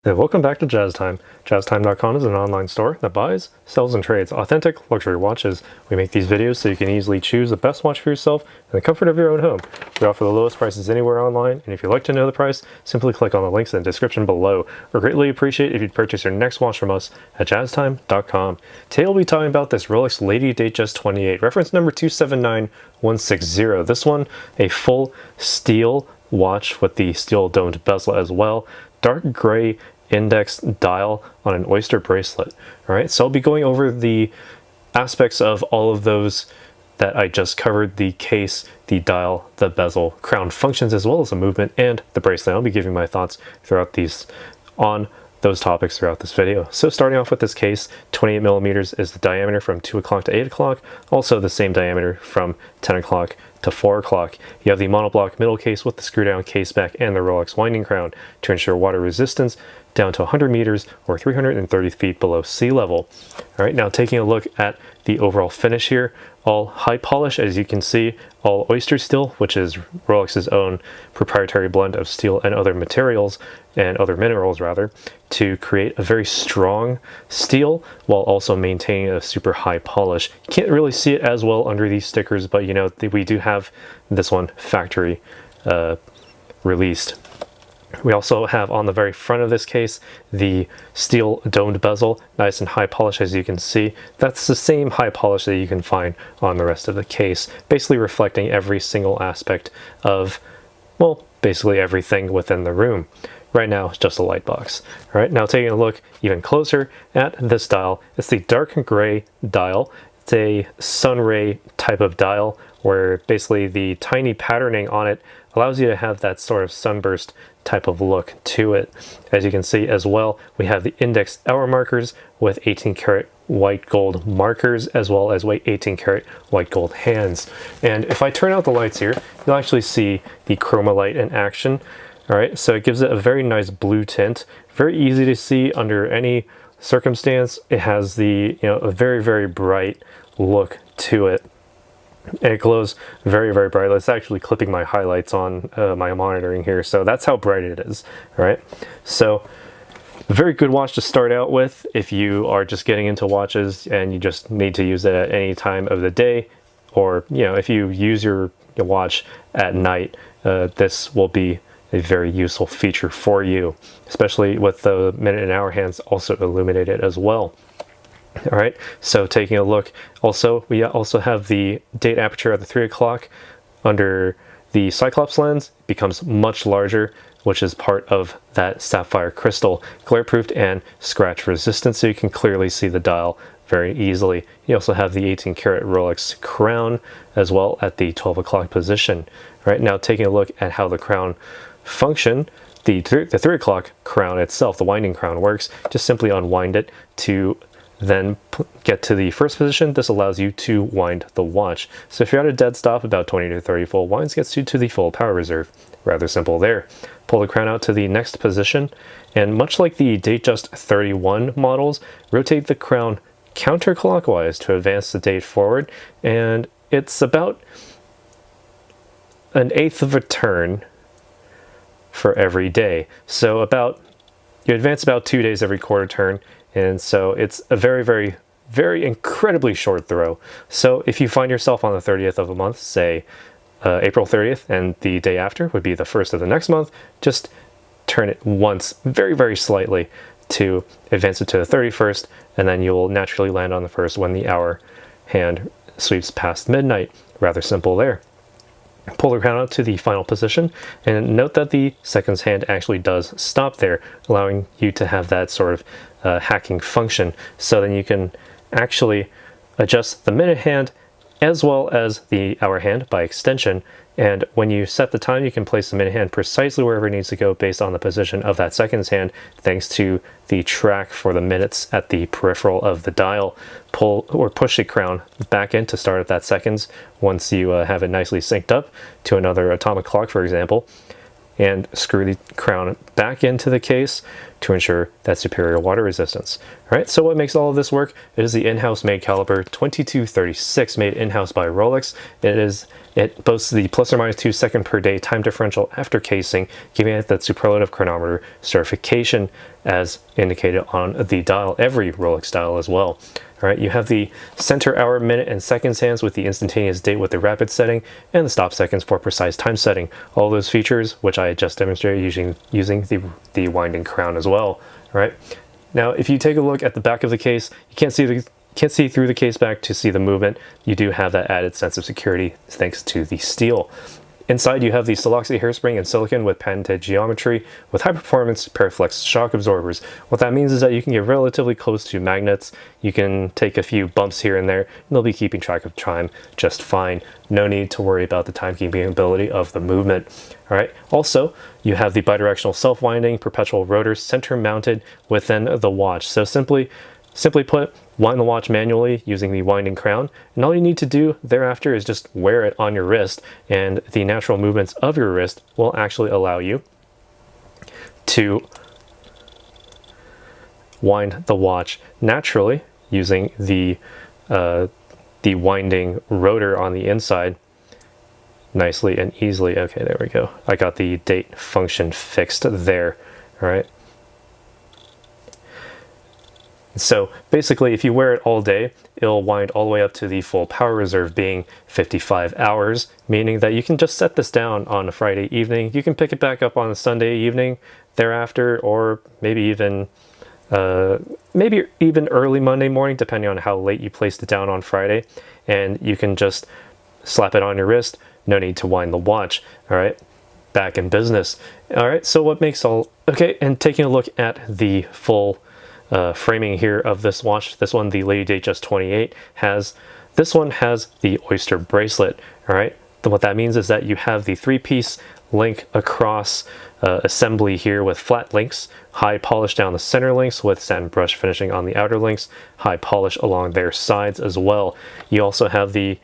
And welcome back to Jazz Time. JazzTime.com is an online store that buys, sells, and trades authentic luxury watches. We make these videos so you can easily choose the best watch for yourself in the comfort of your own home. We offer the lowest prices anywhere online, and if you'd like to know the price, simply click on the links in the description below. We'd greatly appreciate if you'd purchase your next watch from us at JazzTime.com. Today we'll be talking about this Rolex Lady Datejust 28, reference number 279160. This one, a full steel watch with the steel domed bezel as well. Dark gray index dial on an oyster bracelet. All right, so I'll be going over the aspects of all of those that I just covered: the case, the dial, the bezel, crown functions, as well as the movement and the bracelet. I'll be giving my thoughts throughout on those topics throughout this video. So starting off with this case, 28 millimeters is the diameter from 2 o'clock to 8 o'clock, also the same diameter from 10 o'clock to 4 o'clock. You have the monoblock middle case with the screw down case back and the Rolex winding crown to ensure water resistance down to 100 meters or 330 feet below sea level. All right, now taking a look at the overall finish here, all high polish, as you can see, all oyster steel, which is Rolex's own proprietary blend of steel and other materials, and other minerals rather, to create a very strong steel while also maintaining a super high polish. You can't really see it as well under these stickers, but you know, we do have this one factory released. We also have on the very front of this case the steel domed bezel, nice and high polish, as you can see. That's the same high polish that you can find on the rest of the case, basically reflecting every single aspect of, well, basically everything within the room. Right now it's just a light box. All right, now taking a look even closer at this dial, it's the dark gray dial. It's a sun ray type of dial where basically the tiny patterning on it allows you to have that sort of sunburst type of look to it. As you can see as well, we have the index hour markers with 18 karat white gold markers, as well as 18 karat white gold hands. And if I turn out the lights here, you'll actually see the chroma light in action. All right, so it gives it a very nice blue tint, very easy to see under any circumstance. It has the, a very, very bright look to it. And it glows very, very bright. It's actually clipping my highlights on my monitoring here, so that's how bright it is. All right, so very good watch to start out with if you are just getting into watches and you just need to use it at any time of the day, or if you use your watch at night, this will be a very useful feature for you, especially with the minute and hour hands also illuminated as well. All right, so taking a look, we also have the date aperture at the 3 o'clock under the Cyclops lens. It becomes much larger, which is part of that sapphire crystal, glare proofed and scratch resistant, so you can clearly see the dial very easily. You also have the 18 karat Rolex crown as well at the 12 o'clock position. All right, now taking a look at how the crown function, the 3 o'clock crown itself, the winding crown works. Just simply unwind it to then get to the first position. This allows you to wind the watch. So if you're at a dead stop, about 20 to 30 full winds gets you to the full power reserve. Rather simple there. Pull the crown out to the next position, and much like the Datejust 31 models, rotate the crown counterclockwise to advance the date forward, and it's about 1/8 of a turn for every day. So you advance about 2 days every quarter turn, and so it's a very, very, very incredibly short throw. So if you find yourself on the 30th of a month, say April 30th, and the day after would be the 1st of the next month, just turn it once, very, very slightly, to advance it to the 31st, and then you'll naturally land on the 1st when the hour hand sweeps past midnight. Rather simple there. Pull the crown out to the final position, and note that the seconds hand actually does stop there, allowing you to have that sort of hacking function. So then you can actually adjust the minute hand as well as the hour hand by extension. And when you set the time, you can place the minute hand precisely wherever it needs to go based on the position of that seconds hand, thanks to the track for the minutes at the peripheral of the dial. Pull or push the crown back in to start at that seconds once you have it nicely synced up to another atomic clock, for example. and screw the crown back into the case to ensure that superior water resistance. All right, so what makes all of this work? It is the in-house made caliber 2236, made in-house by Rolex. It boasts the ±2 second per day time differential after casing, giving it that superlative chronometer certification as indicated on the dial, every Rolex dial as well. All right, you have the center hour, minute, and seconds hands with the instantaneous date with the rapid setting, and the stop seconds for precise time setting. All those features, which I just demonstrated using the winding crown as well. All right. Now, if you take a look at the back of the case, you can't see through the case back to see the movement. You do have that added sense of security thanks to the steel. Inside, you have the Siloxy hairspring and silicone with patented geometry with high-performance Paraflex shock absorbers. What that means is that you can get relatively close to magnets. You can take a few bumps here and there, and they'll be keeping track of time just fine. No need to worry about the timekeeping ability of the movement. All right. Also, you have the bidirectional self-winding perpetual rotor center-mounted within the watch. So simply put, wind the watch manually using the winding crown, and all you need to do thereafter is just wear it on your wrist, and the natural movements of your wrist will actually allow you to wind the watch naturally using the winding rotor on the inside nicely and easily. Okay, there we go. I got the date function fixed there. All right. So basically, if you wear it all day, it'll wind all the way up to the full power reserve being 55 hours, meaning that you can just set this down on a Friday evening. You can pick it back up on a Sunday evening thereafter, or maybe even early Monday morning, depending on how late you placed it down on Friday. And you can just slap it on your wrist. No need to wind the watch. All right, back in business. All right, so what makes all... Okay, and taking a look at the full framing here of this watch, this one, the Lady Datejust 28, this one has the Oyster Bracelet. All right, what that means is that you have the 3-piece link across assembly here with flat links, high polish down the center links with satin brush finishing on the outer links, high polish along their sides as well. You also have the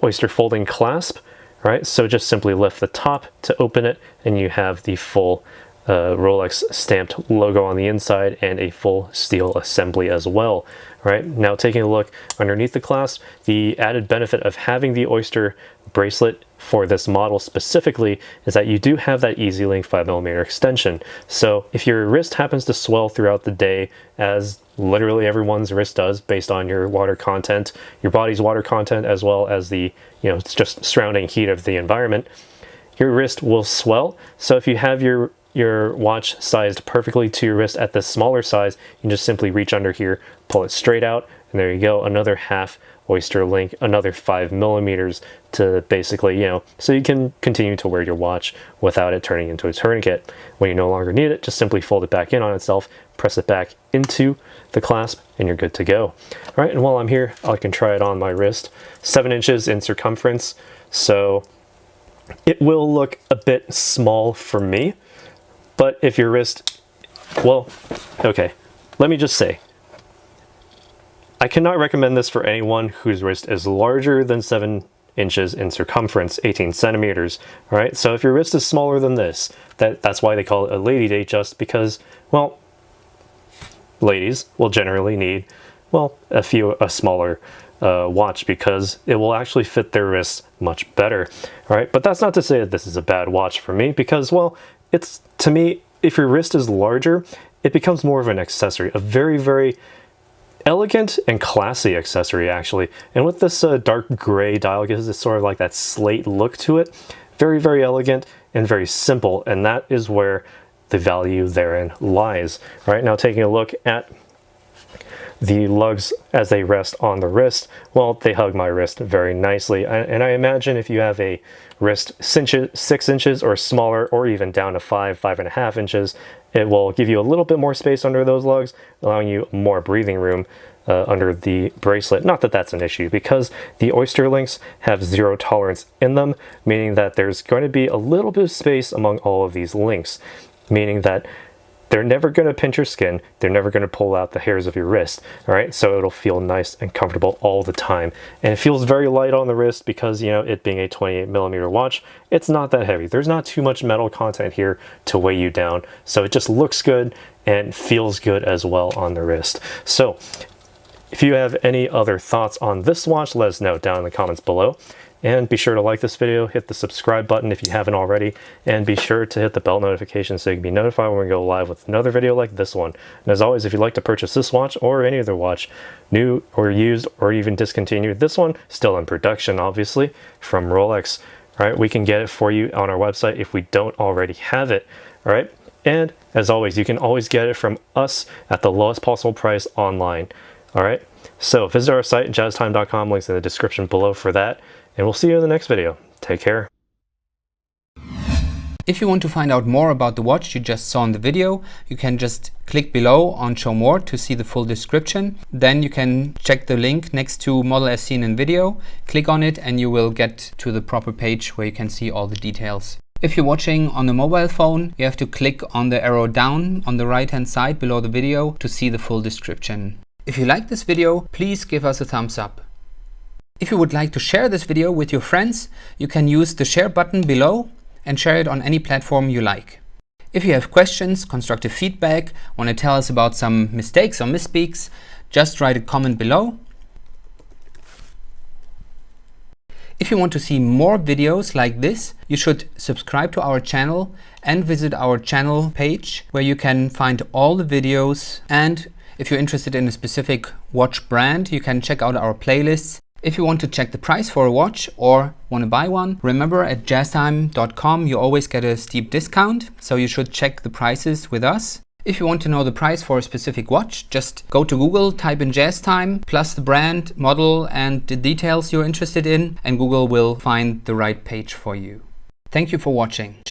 Oyster folding clasp. Right, so just simply lift the top to open it, and you have the full Rolex stamped logo on the inside and a full steel assembly as well. Right, now taking a look underneath the clasp, the added benefit of having the Oyster bracelet for this model specifically is that you do have that Easy Link 5mm extension. So if your wrist happens to swell throughout the day, as literally everyone's wrist does based on your water content, your body's water content, as well as the, it's just surrounding heat of the environment, your wrist will swell. So if you have your watch sized perfectly to your wrist at the smaller size, you can just simply reach under here, pull it straight out, and there you go, another half Oyster link, another 5mm to basically, so you can continue to wear your watch without it turning into a tourniquet. When you no longer need it, just simply fold it back in on itself, press it back into the clasp, and you're good to go. All right, and while I'm here, I can try it on my wrist. 7 inches in circumference, so it will look a bit small for me, but if your wrist, well, okay, let me just say, I cannot recommend this for anyone whose wrist is larger than 7 inches in circumference, 18 centimeters. All right, so if your wrist is smaller than this, that's why they call it a Lady Datejust, because, well, ladies will generally need, well, a smaller watch, because it will actually fit their wrists much better. All right, but that's not to say that this is a bad watch for me, because, well, it's, to me, if your wrist is larger, it becomes more of an accessory, a very, very elegant and classy accessory, actually. And with this dark gray dial, gives it sort of like that slate look to it. Very, very elegant and very simple, and that is where the value therein lies. All right, now taking a look at the lugs as they rest on the wrist, well, they hug my wrist very nicely. And I imagine if you have a wrist 6 inches or smaller, or even down to 5.5 inches, it will give you a little bit more space under those lugs, allowing you more breathing room under the bracelet. Not that that's an issue, because the Oyster links have 0 tolerance in them, meaning that there's going to be a little bit of space among all of these links, meaning that they're never going to pinch your skin. They're never going to pull out the hairs of your wrist. All right, so it'll feel nice and comfortable all the time. And it feels very light on the wrist because, you know, it being a 28mm watch, it's not that heavy. There's not too much metal content here to weigh you down. So it just looks good and feels good as well on the wrist. So if you have any other thoughts on this watch, let us know down in the comments below. And be sure to like this video, hit the subscribe button if you haven't already, and be sure to hit the bell notification so you can be notified when we go live with another video like this one. And as always, if you'd like to purchase this watch or any other watch, new or used or even discontinued, this one still in production, obviously, from Rolex, right? We can get it for you on our website if we don't already have it, all right? And as always, you can always get it from us at the lowest possible price online, all right? So visit our site, jazztime.com, links in the description below for that. And we'll see you in the next video. Take care. If you want to find out more about the watch you just saw in the video, you can just click below on Show More to see the full description. Then you can check the link next to Model as seen in video, click on it, and you will get to the proper page where you can see all the details. If you're watching on a mobile phone, you have to click on the arrow down on the right hand side below the video to see the full description. If you like this video, please give us a thumbs up. If you would like to share this video with your friends, you can use the share button below and share it on any platform you like. If you have questions, constructive feedback, want to tell us about some mistakes or misspeaks, just write a comment below. If you want to see more videos like this, you should subscribe to our channel and visit our channel page where you can find all the videos. And if you're interested in a specific watch brand, you can check out our playlists. If you want to check the price for a watch or want to buy one, remember at jazztime.com you always get a steep discount, so you should check the prices with us. If you want to know the price for a specific watch, just go to Google, type in JazzTime, plus the brand, model and the details you're interested in, and Google will find the right page for you. Thank you for watching.